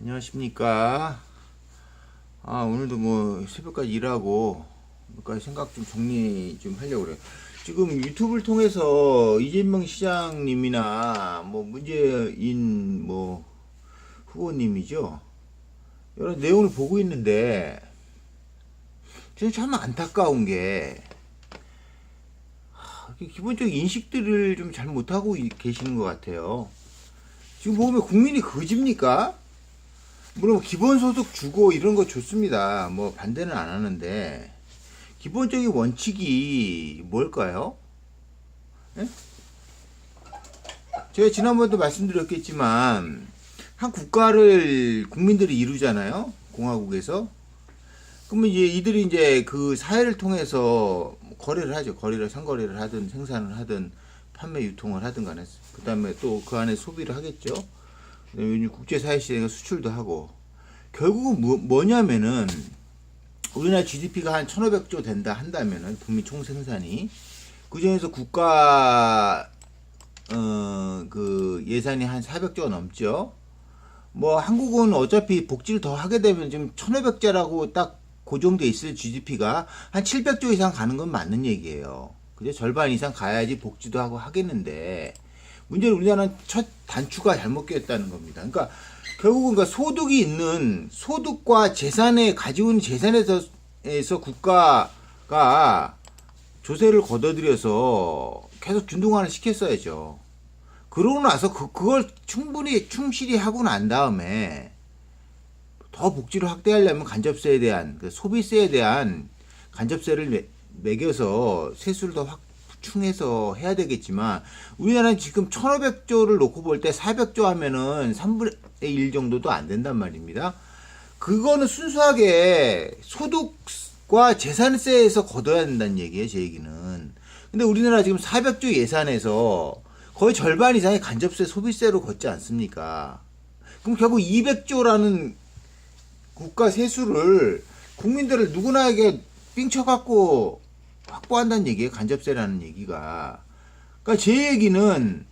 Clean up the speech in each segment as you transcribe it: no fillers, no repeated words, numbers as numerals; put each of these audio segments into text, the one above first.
안녕하십니까. 오늘도 뭐 새벽까지 일하고 몇 가지 생각 좀 정리 좀 하려고 그래요. 지금 유튜브를 통해서 이재명 시장님이나 뭐 문재인 뭐 후보님이죠. 여러 내용을 보고 있는데 저는 참 안타까운 게 기본적인 인식들을 좀 잘 못하고 계시는 것 같아요. 지금 보면 국민이 거짓입니까? 물론 기본소득 주고 이런 거 좋습니다. 뭐 반대는 안 하는데 기본적인 원칙이 뭘까요? 예? 제가 지난번에도 말씀드렸겠지만 한 국가를 국민들이 이루잖아요. 공화국에서. 그러면 이제 이들이 이제 그 사회를 통해서 거래를 하죠. 거래를 상거래를 하든 생산을 하든 판매 유통을 하든 간에 그 다음에 또 그 안에 소비를 하겠죠. 요즘 국제사회 시대가 수출도 하고 결국은 뭐냐면은 우리나라 GDP가 한 1500조 된다 한다면은 북미 총생산이 그중에서 국가 그 예산이 한 400조가 넘죠. 뭐 한국은 어차피 복지를 더 하게 되면 지금 1500조라고 딱 고정돼 있을 GDP가 한 700조 이상 가는 건 맞는 얘기예요. 그죠? 절반 이상 가야지 복지도 하고 하겠는데 문제는 우리나라는 첫 단추가 잘못 끼었다는 겁니다. 그러니까 결국은 그러니까 소득이 있는 소득과 재산에 가지고 있는 재산에서 국가가 조세를 걷어들여서 계속 균등화를 시켰어야죠. 그러고 나서 그걸 충분히 충실히 하고 난 다음에 더 복지를 확대하려면 간접세에 대한 소비세에 대한 간접세를 매겨서 세수를 더 확충해서 해야 되겠지만 우리나라는 지금 1500조를 놓고 볼 때 400조 하면은 3분의 1 정도도 안 된단 말입니다. 그거는 순수하게 소득과 재산세에서 걷어야 된다는 얘기예요, 제 얘기는. 근데 우리나라 지금 400조 예산에서 거의 절반 이상의 간접세, 소비세로 걷지 않습니까? 그럼 결국 200조라는 국가 세수를 국민들을 누구나에게 삥쳐갖고 확보한다는 얘기예요. 간접세라는 얘기가. 그러니까 제 얘기는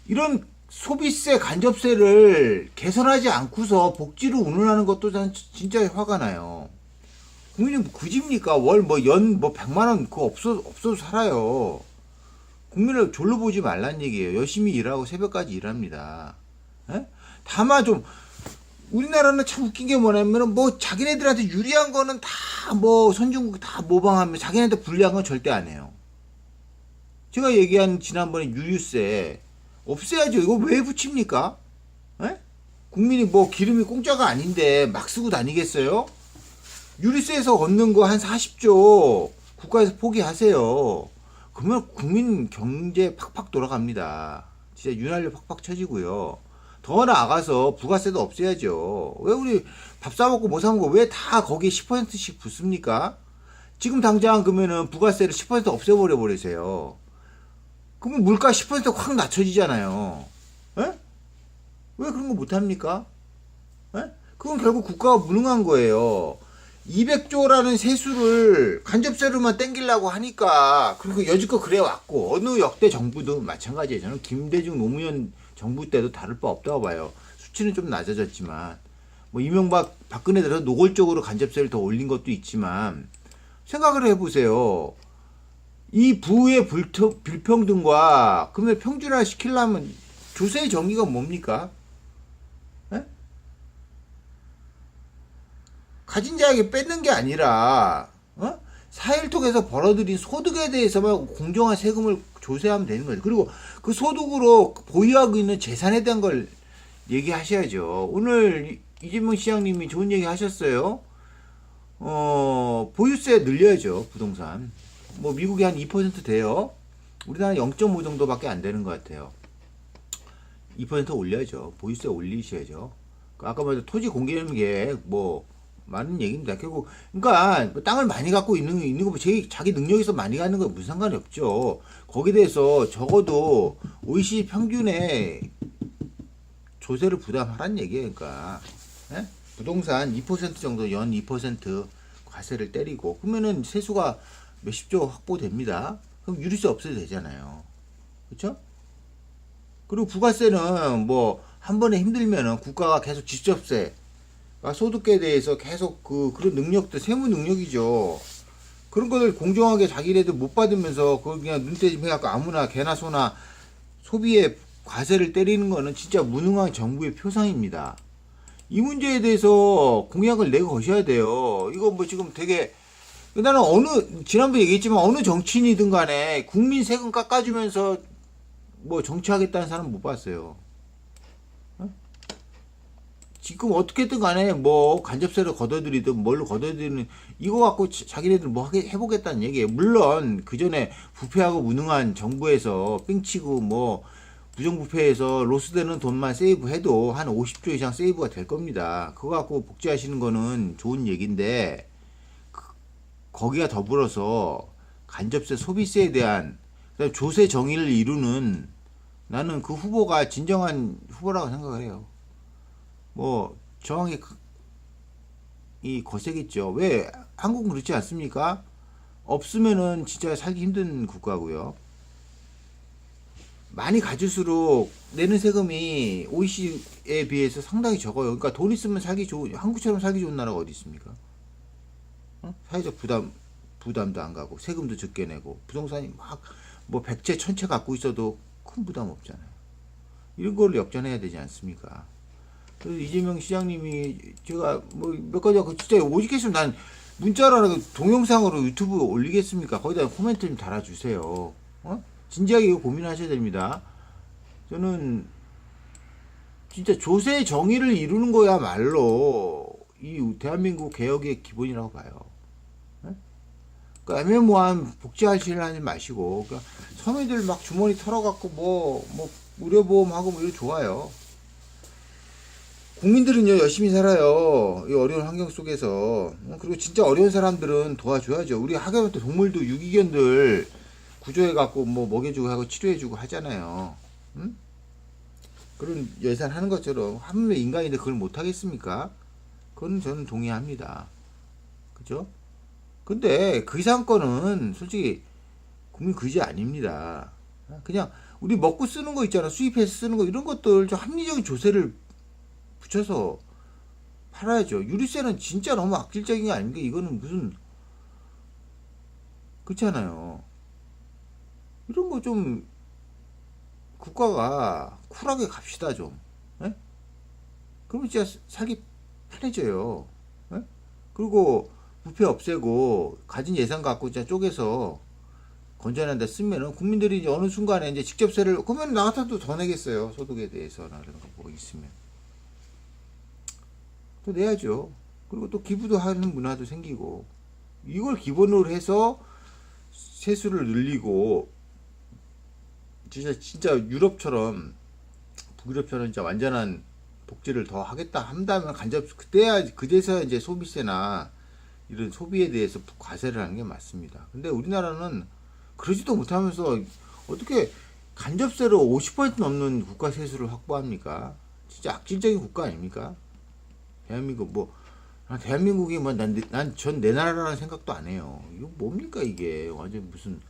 이런 소비세, 간접세를 개선하지 않고서 복지로 운운하는 것도 난 진짜 화가 나요. 국민이 뭐 그집니까? 월 뭐 연 뭐 100만 원 그거 없어도 살아요. 국민을 졸로 보지 말란 얘기예요. 열심히 일하고 새벽까지 일합니다. 에? 다만 좀 우리나라는 참 웃긴 게 뭐냐면은 뭐 자기네들한테 유리한 거는 다 뭐 선진국 다 모방하면 자기네한테 불리한 건 절대 안 해요. 제가 얘기한 지난번에 유류세 없애야죠. 이거 왜 붙입니까? 에? 국민이 뭐 기름이 공짜가 아닌데 막 쓰고 다니겠어요? 유류세에서 얻는 거 한 40조 국가에서 포기하세요. 그러면 국민 경제 팍팍 돌아갑니다. 진짜 윤활유 팍팍 쳐지고요. 더 나아가서 부가세도 없애야죠. 왜 우리 밥 사먹고 뭐 사먹고 왜 다 거기에 10%씩 붙습니까? 지금 당장 그러면은 부가세를 10% 없애버려 버리세요. 그러면 물가 10%확 낮춰지잖아요. 에? 왜 그런 거 못합니까? 에? 그건 결국 국가가 무능한 거예요. 200조라는 세수를 간접세로만 땡기려고 하니까 그리고 여지껏 그래 왔고 어느 역대 정부도 마찬가지예요. 저는 김대중 노무현 정부 때도 다를 바 없다고 봐요. 수치는 좀 낮아졌지만 뭐 이명박 박근혜 들어서 노골적으로 간접세를 더 올린 것도 있지만 생각을 해보세요. 이 부의 불평등과 그러면 평준화 시키려면 조세의 정의가 뭡니까? 에? 가진 자에게 뺏는 게 아니라 사회를 통해서 벌어들인 소득에 대해서만 공정한 세금을 조세하면 되는 거죠. 그리고 그 소득으로 보유하고 있는 재산에 대한 걸 얘기하셔야죠. 오늘 이재명 시장님이 좋은 얘기 하셨어요. 보유세 늘려야죠. 부동산. 뭐 미국이 한 2% 돼요. 우리나라 0.5 정도밖에 안 되는 것 같아요. 2% 올려야죠. 보유세 올리셔야죠. 아까 말했던 토지 공개하는 게 뭐 많은 얘기입니다. 결국 그러니까 뭐 땅을 많이 갖고 있는 거 자기 능력에서 많이 갖는 거 무슨 상관이 없죠. 거기에 대해서 적어도 OECD 평균에 조세를 부담하란 얘기예요. 그러니까 예? 부동산 2% 정도 연 2% 과세를 때리고 그러면은 세수가 몇십조 확보됩니다. 그럼 유류세 없어도 되잖아요. 그렇죠? 그리고 부가세는 뭐 한 번에 힘들면은 국가가 계속 집접세, 소득에 대해서 계속 그런 능력들, 세무 능력이죠. 그런 거를 공정하게 자기네들 못 받으면서 그걸 그냥 눈대중 해갖고 아무나 개나 소나 소비에 과세를 때리는 거는 진짜 무능한 정부의 표상입니다. 이 문제에 대해서 공약을 내고 거셔야 돼요. 이거 뭐 지금 되게 나는 지난번에 얘기했지만 어느 정치인이든 간에 국민 세금 깎아주면서 뭐 정치하겠다는 사람 못 봤어요. 지금 어떻게든 간에 뭐 간접세를 걷어들이든 뭘로 걷어들이는 이거 갖고 자기네들 뭐 해보겠다는 얘기예요. 물론 그 전에 부패하고 무능한 정부에서 삥치고 뭐 부정부패해서 로스되는 돈만 세이브해도 한 50조 이상 세이브가 될 겁니다. 그거 갖고 복지하시는 거는 좋은 얘기인데 거기가 더불어서 간접세 소비세에 대한 조세 정의를 이루는 나는 그 후보가 진정한 후보라고 생각을 해요. 뭐 정황이 거세겠죠. 왜 한국은 그렇지 않습니까? 없으면은 진짜 살기 힘든 국가고요. 많이 가질수록 내는 세금이 OECD에 비해서 상당히 적어요. 그러니까 돈 있으면 살기 좋은 한국처럼 살기 좋은 나라가 어디 있습니까? 사회적 부담도 안 가고 세금도 적게 내고 부동산이 막 뭐 100채 1000채 갖고 있어도 큰 부담 없잖아요. 이런 걸 역전해야 되지 않습니까? 그래서 이재명 시장님이 제가 뭐 몇 가지 진짜 오직했으면 난 문자로 동영상으로 유튜브 올리겠습니까? 거기다 코멘트 좀 달아주세요. 진지하게 이거 고민하셔야 됩니다. 저는 진짜 조세 정의를 이루는 거야말로 이 대한민국 개혁의 기본이라고 봐요. 그러니까 애매모호한 복지하시려 하지 마시고 그러니까 서민들 막 주머니 털어갖고 뭐 의료보험하고 뭐 이거 좋아요. 국민들은요 열심히 살아요. 이 어려운 환경 속에서. 그리고 진짜 어려운 사람들은 도와줘야죠. 우리 하다못해 동물도 유기견들 구조해갖고 뭐 먹여주고 하고 치료해주고 하잖아요. 응? 그런 예산 하는 것처럼 한문의 인간인데 그걸 못하겠습니까? 그건 저는 동의합니다. 그죠? 근데 그 이상 거는 솔직히 국민 의지 아닙니다. 그냥 우리 먹고 쓰는 거 있잖아. 수입해서 쓰는 거 이런 것들 좀 합리적인 조세를 붙여서 팔아야죠. 유류세는 진짜 너무 악질적인 게 아닙니까? 이거는 무슨 그렇잖아요. 이런 거 좀 국가가 쿨하게 갑시다 좀. 예? 그러면 진짜 살기 편해져요. 예? 그리고 부패 없애고 가진 예산 갖고 진짜 쪼개서 건전한 데 쓰면은 국민들이 이제 어느 순간에 이제 직접세를 그러면 나 같아도 더 내겠어요. 소득에 대해서나 이런 거 뭐 있으면 또 내야죠. 그리고 또 기부도 하는 문화도 생기고 이걸 기본으로 해서 세수를 늘리고 진짜 유럽처럼 북유럽처럼 진짜 완전한 복지를 더 하겠다 한다면 그때서야 이제 소비세나 이런 소비에 대해서 과세를 하는 게 맞습니다. 근데 우리나라는 그러지도 못하면서 어떻게 간접세로 50% 넘는 국가 세수를 확보합니까? 진짜 악질적인 국가 아닙니까? 대한민국 대한민국이 난 전 내 나라라는 생각도 안 해요. 이거 뭡니까 이게 완전 무슨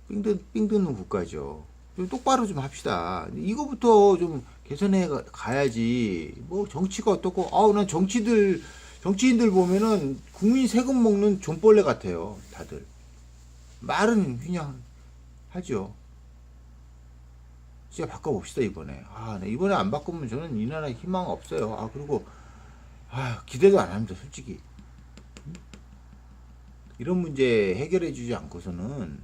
삥 뜯는 국가죠. 좀 똑바로 좀 합시다. 이거부터 좀 개선해 가야지. 뭐 정치가 어떻고 난 정치인들 보면은 국민 세금 먹는 존벌레 같아요. 다들 말은 그냥 하죠. 진짜 바꿔봅시다 이번에. 네, 이번에 안 바꾸면 저는 이 나라에 희망 없어요. 그리고 기대도 안 합니다 솔직히. 이런 문제 해결해 주지 않고서는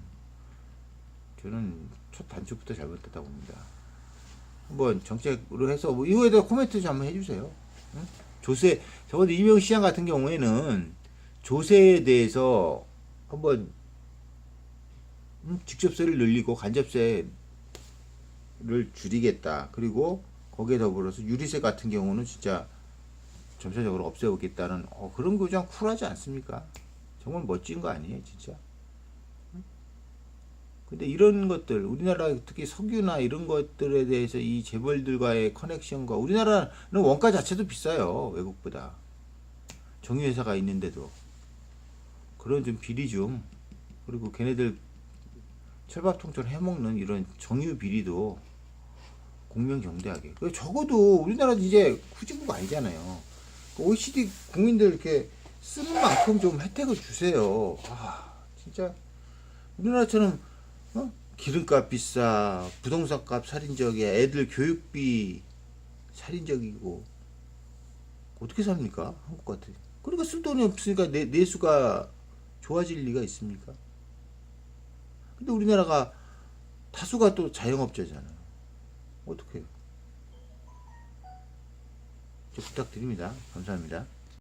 저는 첫 단추부터 잘못됐다고 봅니다. 한번 정책으로 해서 뭐 이거에 대해 코멘트 좀 한번 해주세요. 조세 저번에 이명 시장 같은 경우에는 조세에 대해서 한번 직접세를 늘리고 간접세를 줄이겠다. 그리고 거기에 더불어서 유리세 같은 경우는 진짜 점차적으로 없애보겠다는 그런 거 좀 쿨하지 않습니까? 정말 멋진 거 아니에요 진짜? 근데 이런 것들 우리나라 특히 석유나 이런 것들에 대해서 이 재벌들과의 커넥션과 우리나라는 원가 자체도 비싸요 외국보다. 정유회사가 있는데도 그런 좀 비리 좀 그리고 걔네들 철밥통처럼 해먹는 이런 정유 비리도 공명정대하게. 적어도 우리나라도 이제 후진국 아니잖아요. OECD 국민들 이렇게 쓰는 만큼 좀 혜택을 주세요. 아, 진짜 우리나라처럼 기름값 비싸, 부동산값 살인적이야, 애들 교육비 살인적이고 어떻게 삽니까? 한국 같은. 그러니까 쓸 돈이 없으니까 내수가 좋아질 리가 있습니까? 근데 우리나라가 다수가 또 자영업자잖아요. 어떻게 해요? 부탁드립니다. 감사합니다.